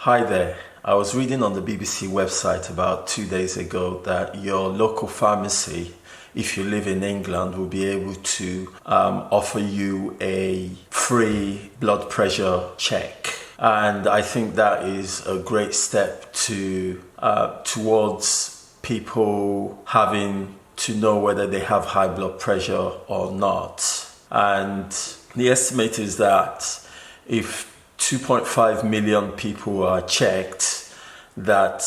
Hi there. I was reading on the BBC website about 2 days ago that your local pharmacy, if you live in England, will be able to offer you a free blood pressure check. And I think that is a great step towards people having to know whether they have high blood pressure or not. And the estimate is that if 2.5 million people are checked, that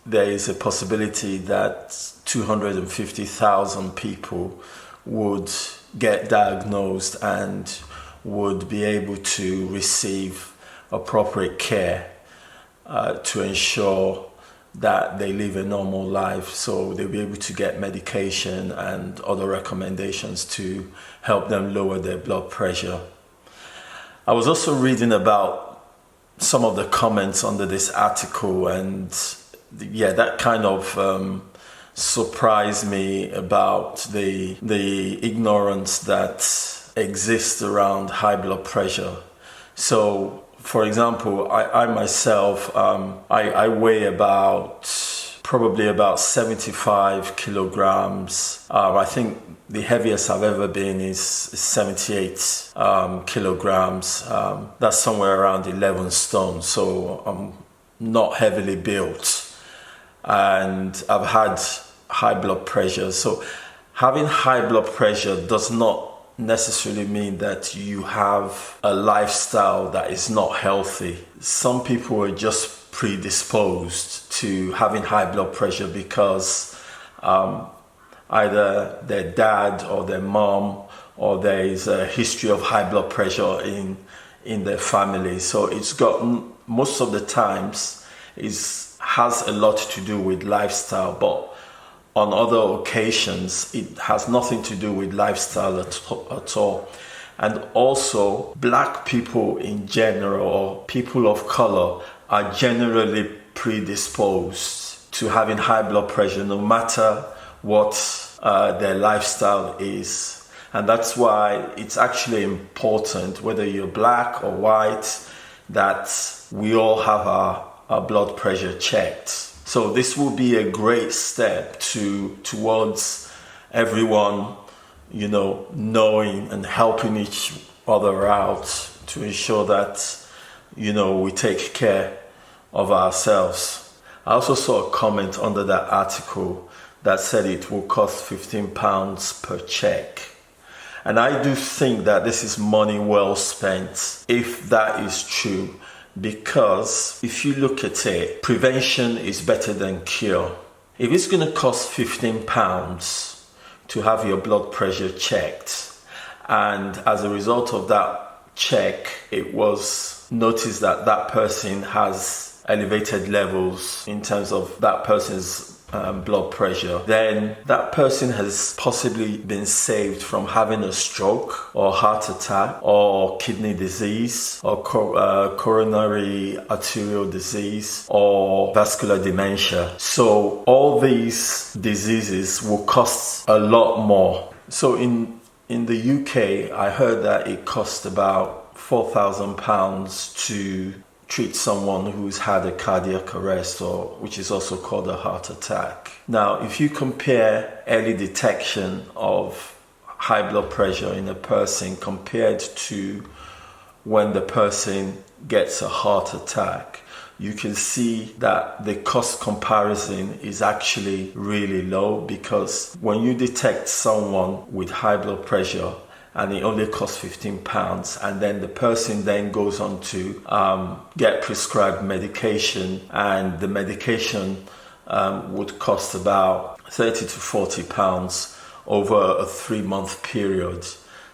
there is a possibility that 250,000 people would get diagnosed and would be able to receive appropriate care to ensure that they live a normal life. So they'll be able to get medication and other recommendations to help them lower their blood pressure. I was also reading about some of the comments under this article, and that kind of surprised me about the ignorance that exists around high blood pressure. So, for example, I myself, I weigh probably about 75 kilograms. I think the heaviest I've ever been is 78 kilograms. That's somewhere around 11 stone. So I'm not heavily built. And I've had high blood pressure. So having high blood pressure does not necessarily mean that you have a lifestyle that is not healthy. Some people are just predisposed to having high blood pressure because either their dad or their mom, or there is a history of high blood pressure in their family. So it's got, most of the times, has a lot to do with lifestyle, but on other occasions, it has nothing to do with lifestyle at all. And also, black people in general, or people of color, are generally predisposed to having high blood pressure, no matter what their lifestyle is. And that's why it's actually important, whether you're black or white, that we all have our blood pressure checked. So this will be a great step towards everyone, knowing and helping each other out to ensure that, we take care of ourselves. I also saw a comment under that article that said it will cost £15 per check. And I do think that this is money well spent, if that is true, because if you look at it, prevention is better than cure. If it's going to cost £15 to have your blood pressure checked, and as a result of that check, it was noticed that that person has elevated levels in terms of that person's blood pressure, then that person has possibly been saved from having a stroke or heart attack or kidney disease or coronary arterial disease or vascular dementia. So all these diseases will cost a lot more. So in the UK, I heard that it cost about £4,000 to treat someone who's had a cardiac arrest, or which is also called a heart attack. Now, if you compare early detection of high blood pressure in a person compared to when the person gets a heart attack, you can see that the cost comparison is actually really low, because when you detect someone with high blood pressure and it only costs £15, and then the person then goes on to get prescribed medication, and the medication would cost about £30 to £40 over a 3-month period,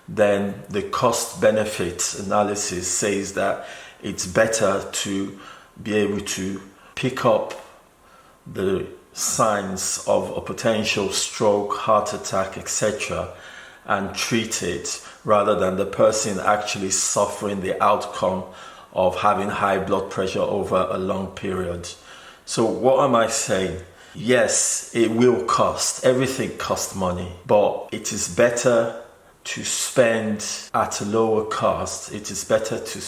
then the cost benefit analysis says that it's better to be able to pick up the signs of a potential stroke, heart attack, etc., and treat it, rather than the person actually suffering the outcome of having high blood pressure over a long period. So what am I saying? Yes, it will cost. Everything costs money, but it is better to spend at a lower cost. It is better to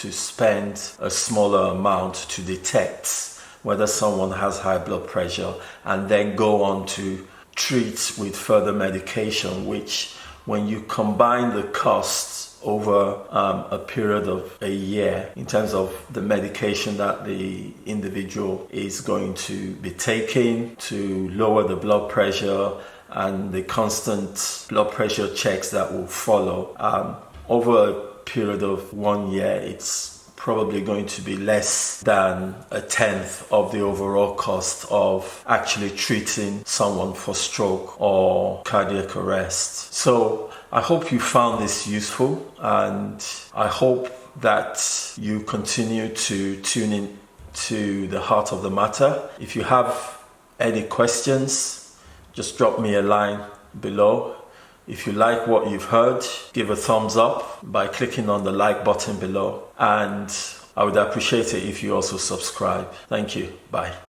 to spend a smaller amount to detect whether someone has high blood pressure and then go on to treat with further medication, which when you combine the costs over a period of a year in terms of the medication that the individual is going to be taking to lower the blood pressure and the constant blood pressure checks that will follow, over a period of 1 year, it's probably going to be less than a tenth of the overall cost of actually treating someone for stroke or cardiac arrest. So I hope you found this useful, and I hope that you continue to tune in to the heart of the matter. If you have any questions, just drop me a line below. If you like what you've heard, give a thumbs up by clicking on the like button below. And I would appreciate it if you also subscribe. Thank you. Bye.